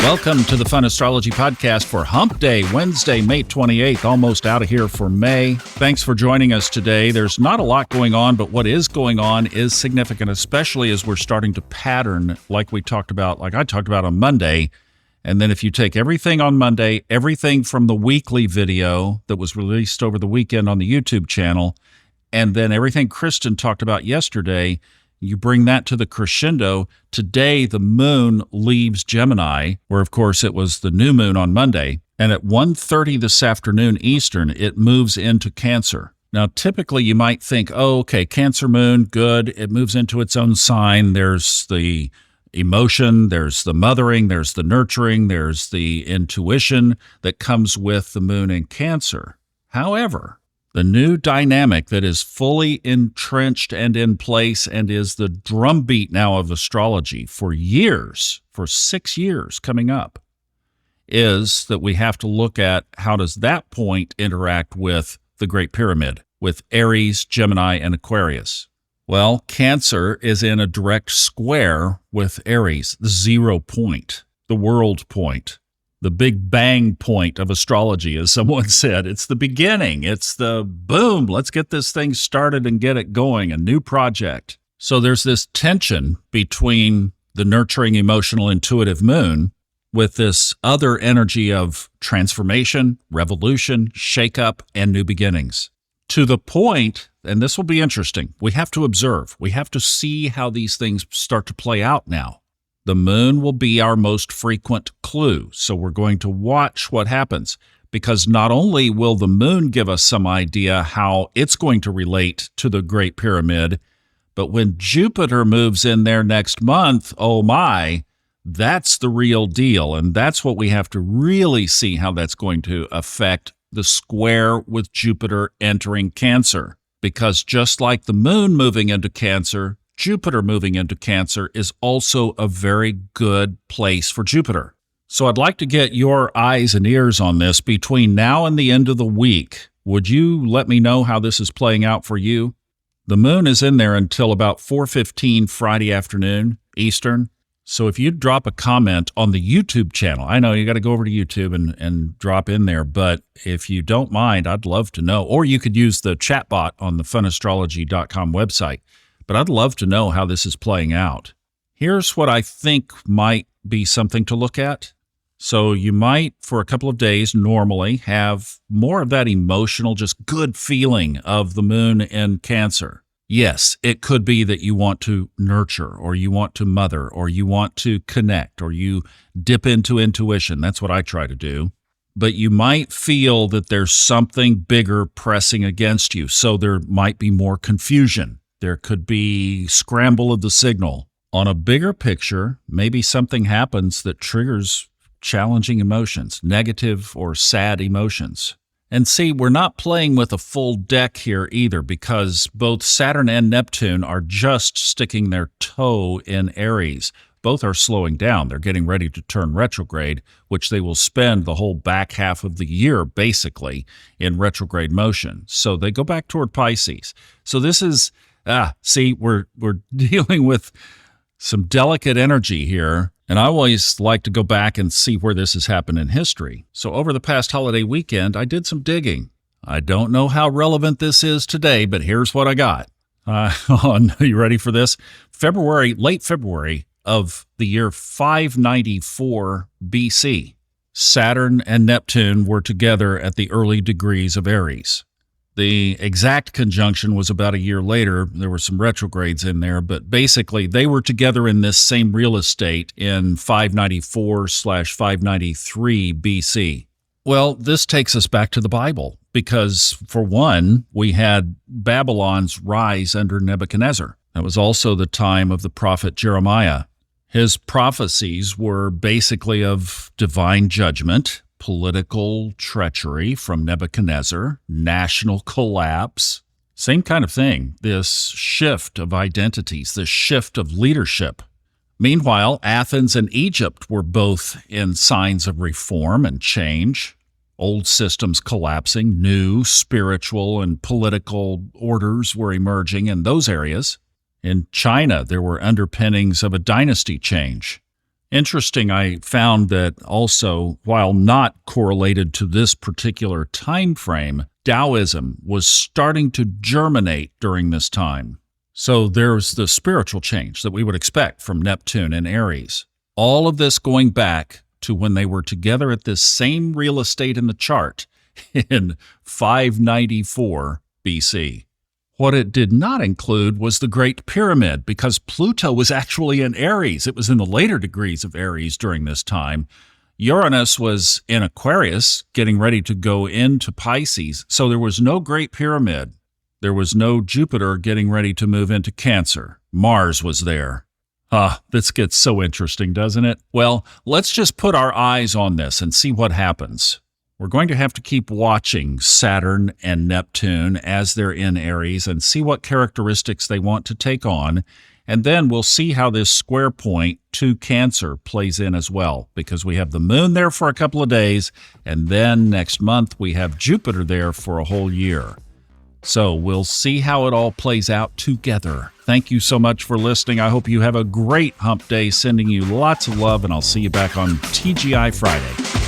Welcome to the Fun Astrology Podcast for Hump Day, Wednesday, May 28th, almost out of here for May. Thanks for joining us today. There's not a lot going on, but what is going on is significant, especially as we're starting to pattern like I talked about on Monday. And then if you take everything on Monday, everything from the weekly video that was released over the weekend on the YouTube channel, and then everything Kristin talked about yesterday, you bring that to the crescendo. Today, the moon leaves Gemini, where, of course, it was the new moon on Monday. And at 1:30 this afternoon Eastern, it moves into Cancer. Now, typically, you might think, oh, okay, Cancer moon, good. It moves into its own sign. There's the emotion, there's the mothering, there's the nurturing, there's the intuition that comes with the moon in Cancer. However, the new dynamic that is fully entrenched and in place and is the drumbeat now of astrology for years, for 6 years coming up, is that we have to look at how does that point interact with the Great Pyramid, with Aries, Gemini, and Aquarius. Well, Cancer is in a direct square with Aries, the 0 point, the world point. The big bang point of astrology, as someone said. It's the beginning. It's the boom, let's get this thing started and get it going, a new project. So there's this tension between the nurturing, emotional, intuitive moon with this other energy of transformation, revolution, shakeup, and new beginnings. To the point, and this will be interesting, we have to observe. We have to see how these things start to play out now. The moon will be our most frequent clue, so we're going to watch what happens, because not only will the moon give us some idea how it's going to relate to the Great Pyramid, but when Jupiter moves in there next month, oh my, that's the real deal, and that's what we have to really see how that's going to affect the square with Jupiter entering Cancer, because just like the moon moving into Cancer, Jupiter moving into Cancer is also a very good place for Jupiter. So I'd like to get your eyes and ears on this between now and the end of the week. Would you let me know how this is playing out for you? The moon is in there until about 4:15 Friday afternoon Eastern. So if you drop a comment on the YouTube channel, I know you got to go over to YouTube and drop in there, but if you don't mind, I'd love to know. Or you could use the chat bot on the funastrology.com website. But I'd love to know how this is playing out. Here's what I think might be something to look at. So you might, for a couple of days, normally have more of that emotional, just good feeling of the moon in Cancer. Yes, it could be that you want to nurture, or you want to mother, or you want to connect, or you dip into intuition. That's what I try to do. But you might feel that there's something bigger pressing against you. So there might be more confusion. There could be scramble of the signal. On a bigger picture, maybe something happens that triggers challenging emotions, negative or sad emotions. And see, we're not playing with a full deck here either, because both Saturn and Neptune are just sticking their toe in Aries. Both are slowing down. They're getting ready to turn retrograde, which they will spend the whole back half of the year basically in retrograde motion. So they go back toward Pisces. So this is see, we're dealing with some delicate energy here, and I always like to go back and see where this has happened in history. So over the past holiday weekend, I did some digging. I don't know how relevant this is today, but here's what I got. You ready for this? Late February of the year 594 BC, Saturn and Neptune were together at the early degrees of Aries. The exact conjunction was about a year later. There were some retrogrades in there, but basically they were together in this same real estate in 594/593 BC. Well, this takes us back to the Bible because, for one, we had Babylon's rise under Nebuchadnezzar. That was also the time of the prophet Jeremiah. His prophecies were basically of divine judgment, political treachery from Nebuchadnezzar, national collapse, same kind of thing, this shift of identities, this shift of leadership. Meanwhile, Athens and Egypt were both in signs of reform and change, old systems collapsing, new spiritual and political orders were emerging in those areas. In China, there were underpinnings of a dynasty change. Interesting, I found that also, while not correlated to this particular time frame, Taoism was starting to germinate during this time. So there's the spiritual change that we would expect from Neptune and Aries. All of this going back to when they were together at this same real estate in the chart in 594 BC. What it did not include was the Great Pyramid, because Pluto was actually in Aries. It was in the later degrees of Aries during this time. Uranus was in Aquarius, getting ready to go into Pisces, so there was no Great Pyramid. There was no Jupiter getting ready to move into Cancer. Mars was there. This gets so interesting, doesn't it? Well, let's just put our eyes on this and see what happens. We're going to have to keep watching Saturn and Neptune as they're in Aries and see what characteristics they want to take on. And then we'll see how this square point to Cancer plays in as well, because we have the moon there for a couple of days, and then next month we have Jupiter there for a whole year. So we'll see how it all plays out together. Thank you so much for listening. I hope you have a great hump day, sending you lots of love, and I'll see you back on TGI Friday.